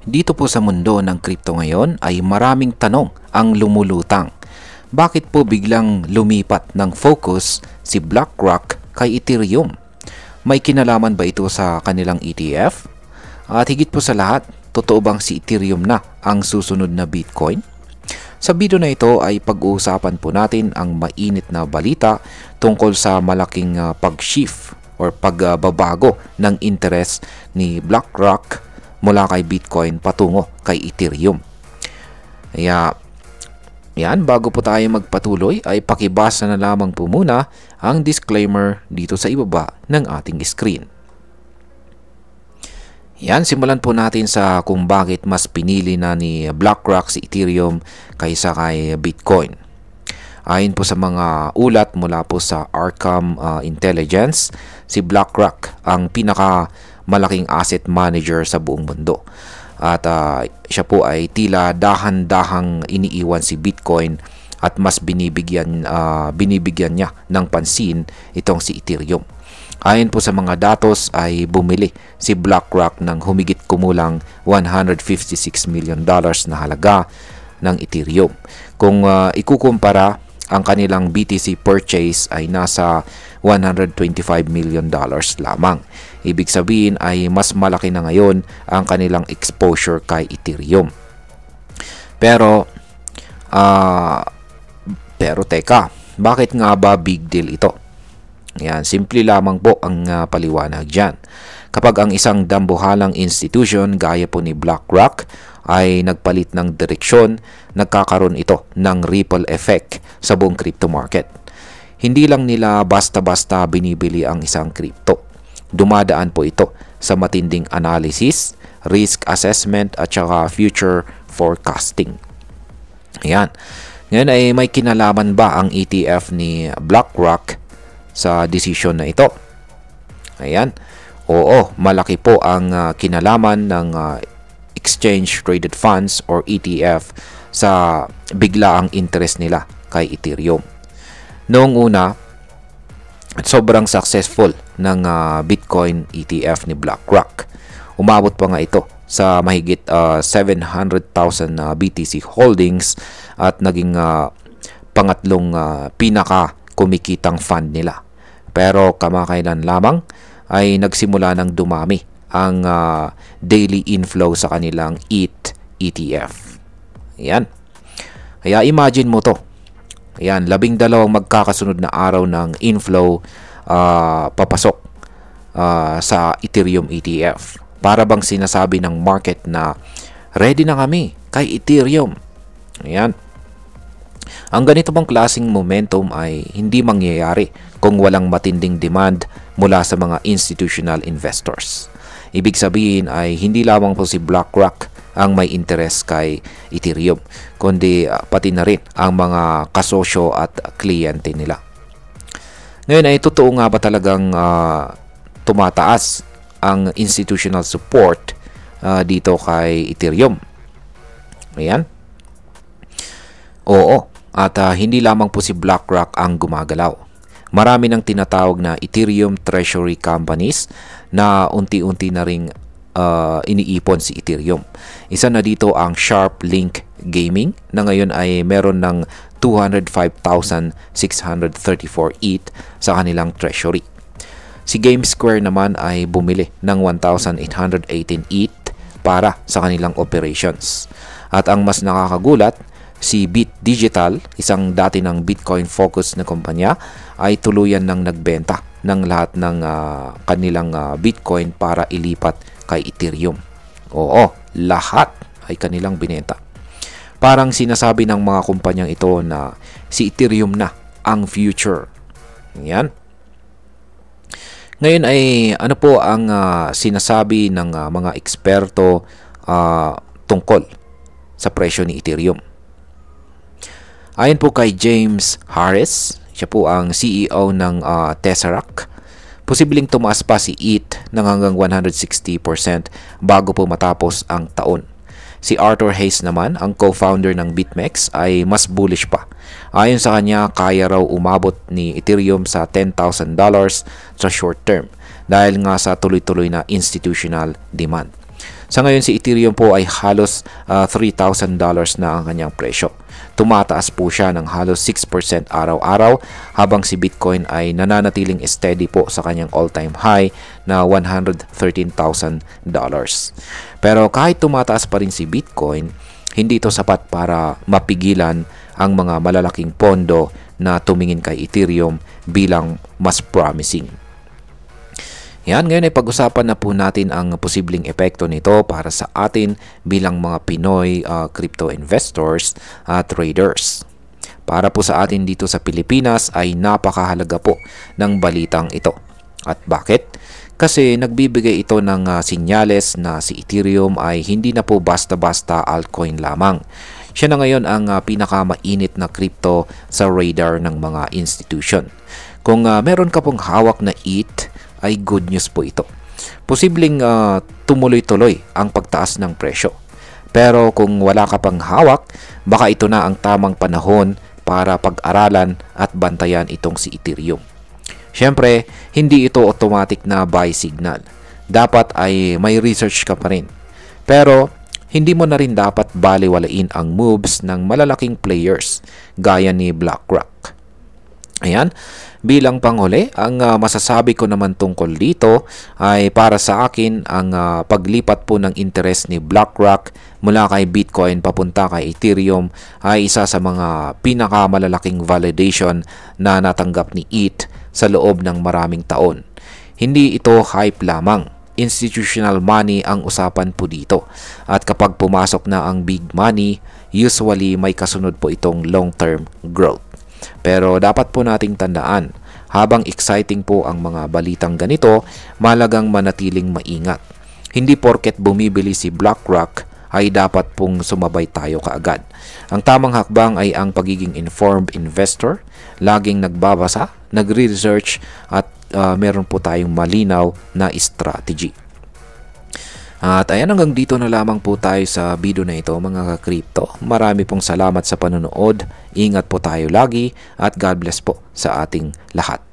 Dito po sa mundo ng crypto ngayon ay maraming tanong ang lumulutang. Bakit po biglang lumipat ng focus si BlackRock kay Ethereum? May kinalaman ba ito sa kanilang ETF? At higit po sa lahat, totoo bang si Ethereum na ang susunod na Bitcoin? Sa video na ito ay pag-uusapan po natin ang mainit na balita tungkol sa malaking pag-shift or pagbabago ng interest ni BlackRock mula kay Bitcoin patungo kay Ethereum. Kaya yan, bago po tayo magpatuloy ay pakibasa na lamang po muna ang disclaimer dito sa ibaba ng ating screen. Yan, simulan po natin sa kung bakit mas pinili na ni BlackRock si Ethereum kaysa kay Bitcoin. Ayon po sa mga ulat mula po sa Arkham Intelligence, si BlackRock ang pinakamalaking asset manager sa buong mundo. At siya po ay tila dahan-dahang iniiwan si Bitcoin at mas binibigyan niya ng pansin itong si Ethereum. Ayon po sa mga datos ay bumili si BlackRock ng humigit kumulang $156 million na halaga ng Ethereum. Kung ikukumpara, ang kanilang BTC purchase ay nasa $125 million lamang. Ibig sabihin ay mas malaki na ngayon ang kanilang exposure kay Ethereum. Pero teka, bakit nga ba big deal ito? Yan, simple lamang po ang paliwanag dyan. Kapag ang isang dambuhalang institution gaya po ni BlackRock ay nagpalit ng direksyon, nagkakaroon ito ng ripple effect sa buong crypto market. Hindi lang nila basta-basta binibili ang isang crypto. Dumadaan po ito sa matinding analysis, risk assessment at saka future forecasting. Ayan. Ngayon ay may kinalaman ba ang ETF ni BlackRock sa decision na ito? Ayan. Oo, malaki po ang kinalaman ng Exchange Traded Funds or ETF sa biglaang interest nila kay Ethereum. Noong una, sobrang successful ng Bitcoin ETF ni BlackRock. Umabot pa nga ito sa mahigit 700,000 BTC holdings at naging pangatlong pinaka kumikitang fund nila. Pero kamakailan lamang ay nagsimula ng dumami ang daily inflow sa kanilang ETH ETF. Ayan. Kaya imagine mo to. Ayan, 12 magkakasunod na araw ng inflow papasok sa Ethereum ETF. Para bang sinasabi ng market na ready na kami kay Ethereum. Ayan. Ang ganito pong klaseng momentum ay hindi mangyayari kung walang matinding demand mula sa mga institutional investors. Ibig sabihin ay hindi lamang po si BlackRock ang may interest kay Ethereum, kundi pati na rin ang mga kasosyo at kliyente nila. Ngayon ay totoo nga ba talagang tumataas ang institutional support dito kay Ethereum? Ayan. Oo. At hindi lamang po si BlackRock ang gumagalaw. Marami ng tinatawag na Ethereum Treasury Companies na unti-unti na ring iniipon si Ethereum. Isa na dito ang SharpLink Gaming na ngayon ay meron ng 205,634 ETH sa kanilang treasury. Si GameSquare naman ay bumili ng 1,818 ETH para sa kanilang operations. At ang mas nakakagulat, si Bit Digital, isang dati ng Bitcoin-focused na kumpanya, ay tuluyan ng nagbenta ng lahat ng kanilang Bitcoin para ilipat kay Ethereum. Oo, lahat ay kanilang binenta. Parang sinasabi ng mga kumpanyang ito na si Ethereum na ang future. Yan. Ngayon ay ano po ang sinasabi ng mga eksperto tungkol sa presyo ni Ethereum? Ayon po kay James Harris, siya po ang CEO ng Tesseract, posibleng tumaas pa si ETH ng hanggang 160% bago po matapos ang taon. Si Arthur Hayes naman, ang co-founder ng BitMEX, ay mas bullish pa. Ayon sa kanya, kaya raw umabot ni Ethereum sa $10,000 sa short term dahil nga sa tuloy-tuloy na institutional demand. Sa ngayon si Ethereum po ay halos $3,000 na ang kanyang presyo. Tumataas po siya ng halos 6% araw-araw habang si Bitcoin ay nananatiling steady po sa kanyang all-time high na $113,000. Pero kahit tumataas pa rin si Bitcoin, hindi ito sapat para mapigilan ang mga malalaking pondo na tumingin kay Ethereum bilang mas promising. Yan, ngayon ay pag-usapan na po natin ang posibleng epekto nito para sa atin bilang mga Pinoy crypto investors at traders. Para po sa atin dito sa Pilipinas ay napakahalaga po ng balitang ito. At bakit? Kasi nagbibigay ito ng sinyales na si Ethereum ay hindi na po basta-basta altcoin lamang. Siya na ngayon ang pinakamainit na crypto sa radar ng mga institution. Kung meron ka pong hawak na ETH, ay good news po ito. Posibleng tumuloy-tuloy ang pagtaas ng presyo. Pero kung wala ka pang hawak, baka ito na ang tamang panahon para pag-aralan at bantayan itong si Ethereum. Siyempre, hindi ito automatic na buy signal. Dapat ay may research ka pa rin. Pero, hindi mo na rin dapat baliwalain ang moves ng malalaking players gaya ni BlackRock. Ayan, bilang panghuli, ang masasabi ko naman tungkol dito ay para sa akin ang paglipat po ng interest ni BlackRock mula kay Bitcoin papunta kay Ethereum ay isa sa mga pinakamalalaking validation na natanggap ni ETH sa loob ng maraming taon. Hindi ito hype lamang. Institutional money ang usapan po dito. At kapag pumasok na ang big money, usually may kasunod po itong long-term growth. Pero dapat po nating tandaan, habang exciting po ang mga balitang ganito, malagang manatiling maingat. Hindi porket bumibili si BlackRock ay dapat pong sumabay tayo kaagad. Ang tamang hakbang ay ang pagiging informed investor, laging nagbabasa, nagre-research at meron po tayong malinaw na strategy. At ayan, hanggang dito na lamang po tayo sa video na ito mga ka-crypto. Marami pong salamat sa panonood. Ingat po tayo lagi at God bless po sa ating lahat.